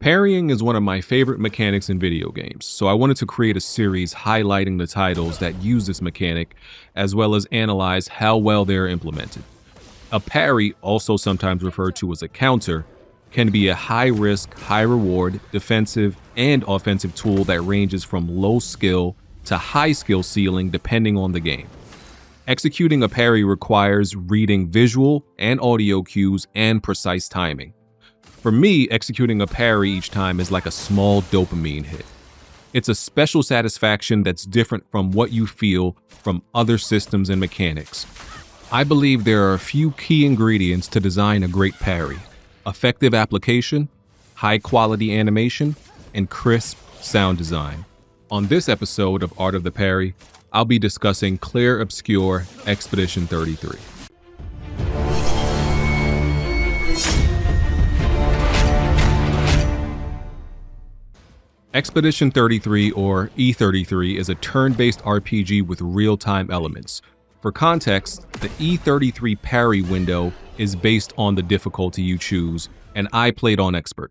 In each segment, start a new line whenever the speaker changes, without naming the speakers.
Parrying is one of my favorite mechanics in video games, so I wanted to create a series highlighting the titles that use this mechanic, as well as analyze how well they are implemented. A parry, also sometimes referred to as a counter, can be a high-risk, high-reward, defensive, and offensive tool that ranges from low skill to high skill ceiling depending on the game. Executing a parry requires reading visual and audio cues and precise timing. For me, executing a parry each time is like a small dopamine hit. It's a special satisfaction that's different from what you feel from other systems and mechanics. I believe there are a few key ingredients to design a great parry: effective application, high-quality animation, and crisp sound design. On this episode of Art of the Parry, I'll be discussing Clair Obscur Expedition 33. Expedition 33, or E33, is a turn-based RPG with real-time elements. For context, the E33 parry window is based on the difficulty you choose, and I played on Expert.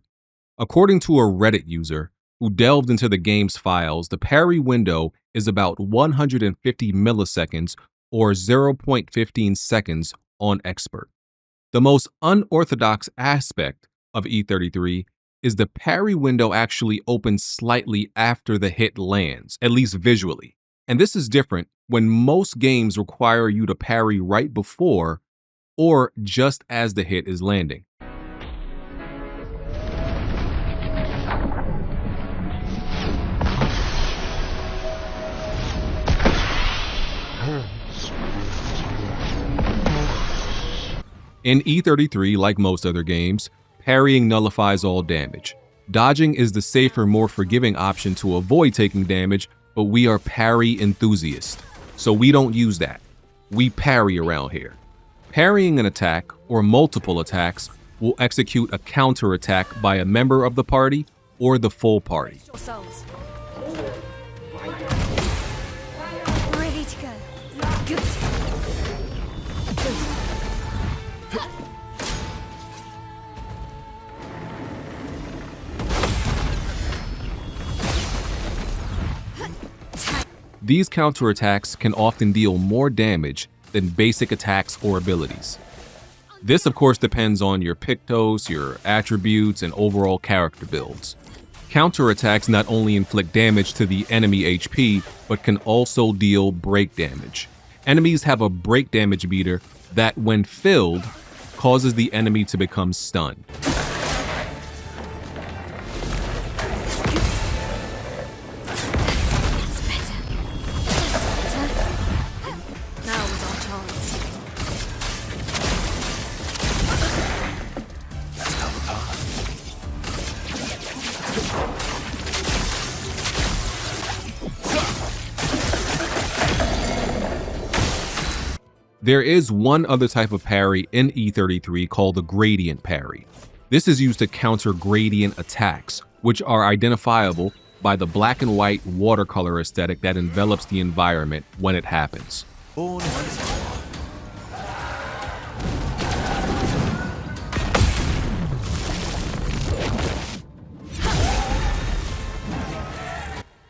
According to a Reddit user who delved into the game's files, the parry window is about 150 milliseconds or 0.15 seconds on Expert. The most unorthodox aspect of E33 is the parry window actually opens slightly after the hit lands, at least visually. And this is different when most games require you to parry right before or just as the hit is landing. In E33, like most other games, parrying nullifies all damage. Dodging is the safer, more forgiving option to avoid taking damage, but we are parry enthusiasts, so we don't use that. We parry around here. Parrying an attack, or multiple attacks, will execute a counterattack by a member of the party or the full party.
Ready to go. Good.
These counterattacks can often deal more damage than basic attacks or abilities. This, of course, depends on your Pictos, your attributes, and overall character builds. Counterattacks not only inflict damage to the enemy HP, but can also deal break damage. Enemies have a break damage meter that, when filled, causes the enemy to become stunned. There is one other type of parry in E33 called the gradient parry. This is used to counter gradient attacks, which are identifiable by the black and white watercolor aesthetic that envelops the environment when it happens.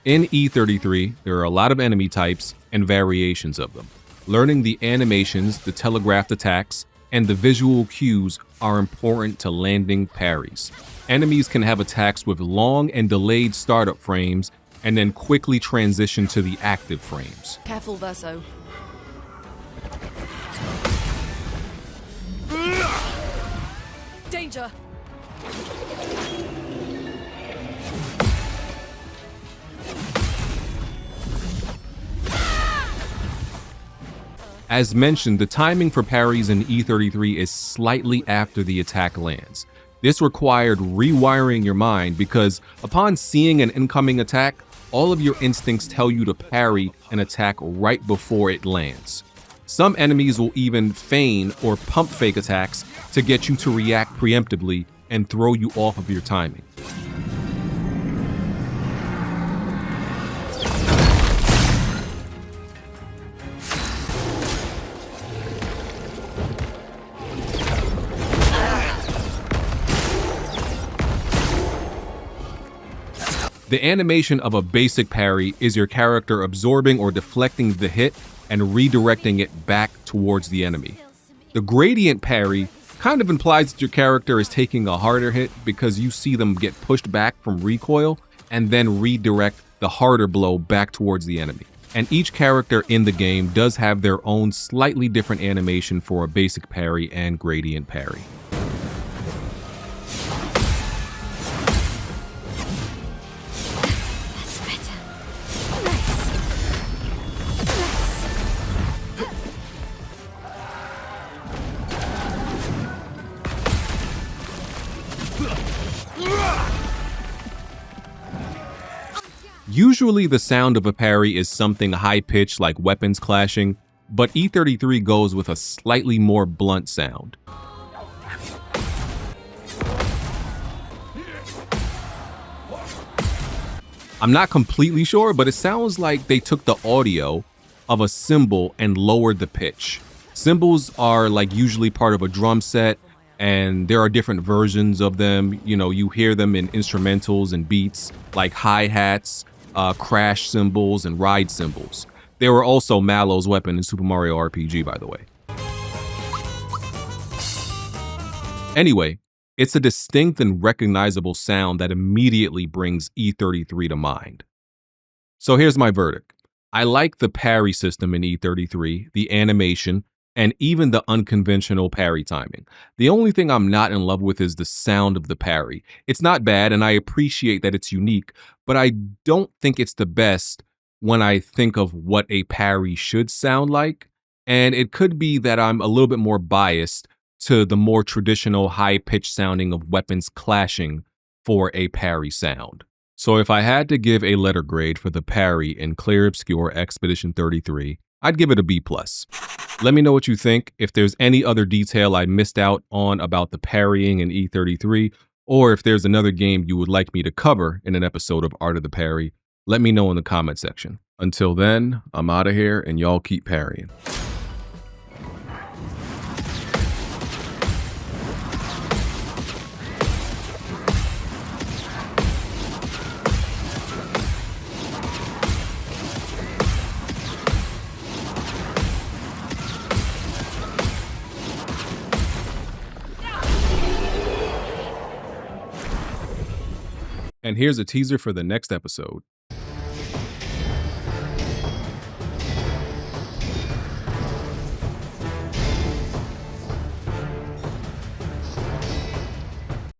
In E33, there are a lot of enemy types and variations of them. Learning the animations, the telegraphed attacks, and the visual cues are important to landing parries. Enemies can have attacks with long and delayed startup frames and then quickly transition to the active frames.
Careful, Verso. Danger!
As mentioned, the timing for parries in E33 is slightly after the attack lands. This required rewiring your mind because upon seeing an incoming attack, all of your instincts tell you to parry an attack right before it lands. Some enemies will even feign or pump fake attacks to get you to react preemptively and throw you off of your timing. The animation of a basic parry is your character absorbing or deflecting the hit and redirecting it back towards the enemy. The gradient parry kind of implies that your character is taking a harder hit because you see them get pushed back from recoil and then redirect the harder blow back towards the enemy. And each character in the game does have their own slightly different animation for a basic parry and gradient parry. Usually the sound of a parry is something high-pitched like weapons clashing, but E33 goes with a slightly more blunt sound. I'm not completely sure, but it sounds like they took the audio of a cymbal and lowered the pitch. Cymbals are like usually part of a drum set, and there are different versions of them. You know, you hear them in instrumentals and beats like hi-hats, crash cymbals, and ride cymbals. They were also Mallow's weapon in Super Mario RPG, by the way. Anyway, it's a distinct and recognizable sound that immediately brings E33 to mind. So here's my verdict. I like the parry system in E33, the animation, and even the unconventional parry timing. The only thing I'm not in love with is the sound of the parry. It's not bad, and I appreciate that it's unique, but I don't think it's the best when I think of what a parry should sound like. And it could be that I'm a little bit more biased to the more traditional high-pitched sounding of weapons clashing for a parry sound. So if I had to give a letter grade for the parry in Clair Obscur Expedition 33, I'd give it a B+. Let me know what you think. If there's any other detail I missed out on about the parrying in E33, or if there's another game you would like me to cover in an episode of Art of the Parry, let me know in the comment section. Until then, I'm out of here and y'all keep parrying. And here's a teaser for the next episode.